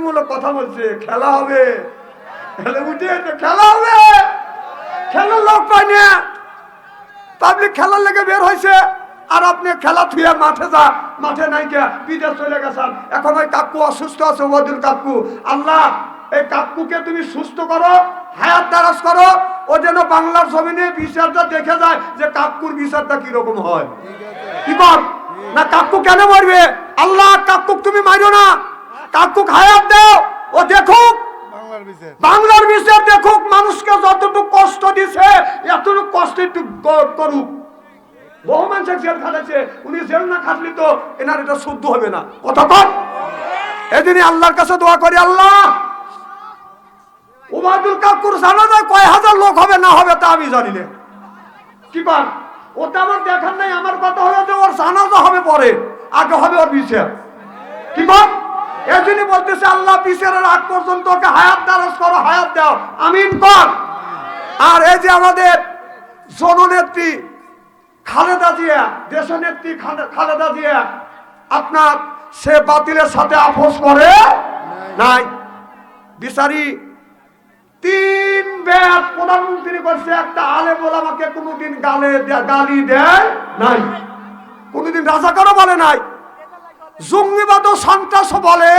উস্কানিমূলক কথা বলছে, খেলা হবে, উঠে খেলা হবে, খেলার লোক পাই না, পাবলিক খেলার লেগে বের হয়েছে, আর আপনি খেলা থুয়ে মাঠে যা, মাঠে নাই কে, বিদেশ চলে গেছেন। এখন ওই কাকু অসুস্থ আছে, ওবায়দুল কাকু, আল্লাহ এই কাকুকে তুমি সুস্থ করো, হায়াত দারাজ করো, ও যেন বাংলার জমিনে বিচারটা দেখে যায় যে কাকুর বিচারটা কিরকম হয়। কি কর না, কাকু কেন মরবে? আল্লাহ কাকু তুমি মারো না, কাকু হায়াত দাও, ও দেখুক বাংলার বিচার দেখুক, মানুষকে যতটুকু কষ্ট দিছে এতটুকু কষ্ট একটু করুক। বহু মানুষ জেল খাটাচ্ছে, উনি জেল না খাটলি তো এনার এটা শুদ্ধ হবে না, কথা কর। এই জন্য আল্লাহর কাছে দোয়া করি, আল্লাহ ওবায়দুল কাকুর জানাজায় কয় হাজার লোক হবে না হবে তা আমি জানি না, কি পান ওটা আমার দেখার নাই। আমার কথা হলো যে ওর জানাজা হবে পরে, আগে হবে ওর বিচার, কি পান। এই জন্য বলতেছে আল্লাহ বিচারের আগ পর্যন্ত ওকে হায়াত দারাজ করো, হায়াত দাও, আমিন কর। আর এই যে আমাদের জননেত্রী খালেদা জিয়া, দেশনেত্রী খালেদা জিয়া, আপনার সে বাতিলের সাথে আপোষ করে নাই। বিচারি 3 বার প্রধানমন্ত্রী করছে, একটা আলেম ওলামাকে কোনোদিন গালি দেয় নাই, কোনোদিন রাজাকারও বলে নাই, জঙ্গিবাদ ও সন্ত্রাস বলে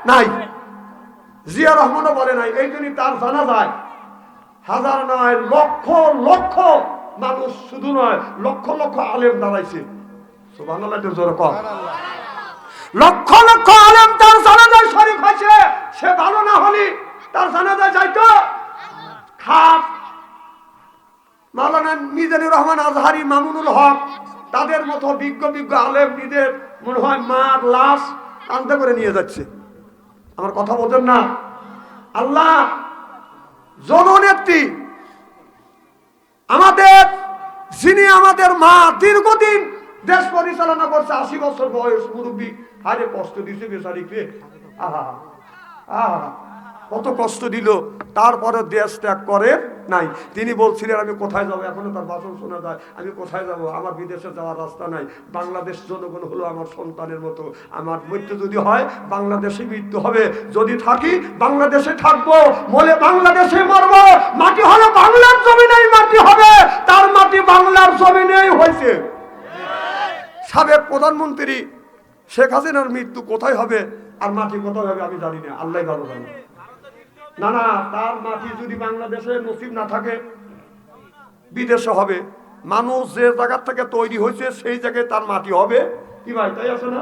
নাই, জিয়া রহমানও বলে নাই। এই জন্য তার জানা যায় হাজার নয় লক্ষ লক্ষ মানুষ, শুধু নয় লক্ষ লক্ষ আলেম দাঁড়াইছে, সুবহানাল্লাহ জোরে কর। লক্ষ লক্ষ আলেম তার জানাজায় শরীক হয়েছে, সে ভালো না হলে তার জানাজায় যাইতো। খাপ মাওলানা মিজানুর রহমান আজহারি, মামুনুল হক, তাদের মতো বিজ্ঞ বিজ্ঞ আলেম নিজের মনে হয় মার লাশ কাঁধে করে নিয়ে যাচ্ছে। আমার কথা বলছেন না? আল্লাহ জননেত্রী আমাদের, যিনি আমাদের মা, দীর্ঘদিন দেশ পরিচালনা করছে, 80 বছর বয়স, মুরব্বী, হারে কষ্ট দিছে বেচারিকে, আহা আহা কত কষ্ট দিল, তারপরে দেশ ত্যাগ করে নাই। তিনি বলছিলেন আমি কোথায় যাবো, এখনো তার ভাষণ শোনা যায়, আমি কোথায় যাব, আমার বিদেশে যাওয়ার রাস্তা নাই, বাংলাদেশ জনগণ হলো আমার সন্তানের মতো, আমার মৃত্যু যদি হয় বাংলাদেশে মৃত্যু হবে, যদি থাকি বাংলাদেশে থাকবো, মরে বাংলাদেশে মরবো, মাটি হলো বাংলার জমিনেই মাটি হবে, তার মাটি বাংলার জমিনেই হয়েছে। সাবেক প্রধানমন্ত্রী শেখ হাসিনার মৃত্যু কোথায় হবে আর মাটি কোথায় হবে আমি জানি না, আল্লাহ ভালো জানে। না না, তার মাটি যদি বাংলাদেশে নসিব না থাকে বিদেশে হবে। মানুষ যে জায়গা থেকে তৈরি হয়েছে সেই জায়গায় তার মাটি হবে, কি ভাই তাই আছে না?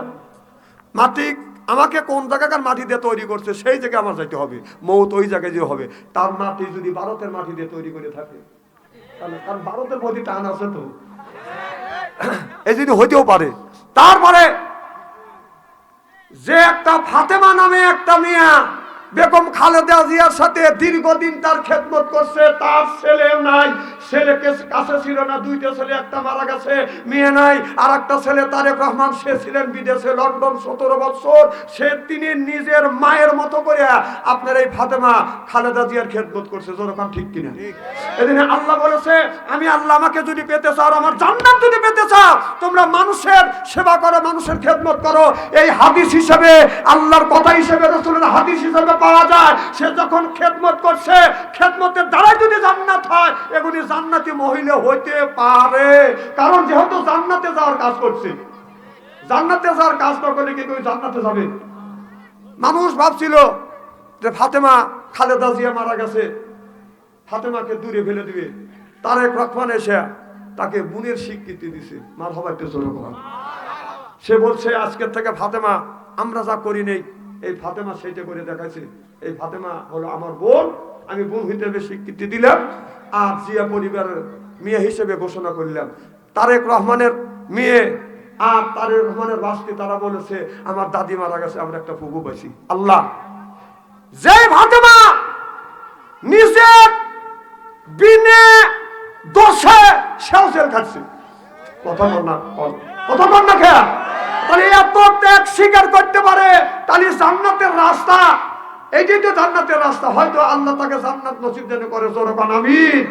মাটি আমাকে কোন জায়গাকার মাটি দিয়ে তৈরি করছে সেই জায়গায় আমার যাইতে হবে, মৌত ওই জায়গায় যে হবে। তার মাটি যদি ভারতের মাটি দিয়ে তৈরি করে থাকে, কারণ ভারতের প্রতি টান আছে তো, এই যদি হইতেও পারে। তারপরে যে একটা ফাতেমা নামে একটা মেয়ে বেগম খালেদা জিয়ার সাথে দীর্ঘদিন তার খেদমত করছে, তার ছেলে নাই, ছেলেকে কাছে ছিল না, 2টা ছেলে, একটা মারা গেছে, মেয়ে নাই, আর একটা ছেলে তারেক রহমান, সে ছিলেন বিদেশে লন্ডন 17 বছর, তিনি নিজের মায়ের মতো করে আপনার এই ফাতেমা খালেদা জিয়ার খেদমত করছে, যখন ঠিক কিনা? এদিন আল্লাহ বলেছে আমি আল্লাহ, আমাকে যদি পেতে চাও, আমার জান্নাত যদি পেতে চাও, তোমরা মানুষের সেবা করো, মানুষের খেদমত করো। এই হাদিস হিসেবে, আল্লাহর কথা হিসেবে, রাসূলের হাদিস হিসেবে পাওয়া যায়। সে যখন খেদমত করছে, খেদমতের দ্বারা যদি জান্নাত হয়, এগুলি জান্নাতি মহিলা হইতে পারে, কারণ যেহেতু জান্নাতে যাওয়ার কাজ করছে। জান্নাতে যাওয়ার কাজ না করলে কি কেউ জান্নাতে যাবে? মানুষ ভাবছিল যে ফাতেমা খালেদা জিয়া মারা গেছে, ফাতেমাকে দূরে ফেলে দিবে, তারেক রহমান এসে তাকে বোনের স্বীকৃতি দিছে, মারহাবা একটু জোরে বলেন। সে বলছে আজকের থেকে ফাতেমা আমরা যা করি নেই, এই ফাতেমা সেইটা করে দেখাইছে, এই ফাতেমা হলো আমার বোন, আমি বোন হিসেবে স্বীকৃতি দিলাম, আর জিয়া পরিবারের মেয়ে হিসেবে ঘোষণা করলাম। তারেক রহমানের মেয়ে আর তারেক রহমানের বাস্তি, তারা বলেছে আমার দাদি মারা গেছে, আমরা একটা ফুফু পাইছি। আল্লাহ, যে ফাতেমা নিজের বিনে দোষে সেও জেল খাচ্ছে, কথা বল না, কথা বল না খেয়া, তাহলে এত ত্যাগ স্বীকার করতে পারে, তাহলে জান্নাতের রাস্তা, এইটাই তো জান্নাতের রাস্তা। হয়তো আল্লাহ তাকে জান্নাত নসিব যেন করে, জোরে বলেন আমিন।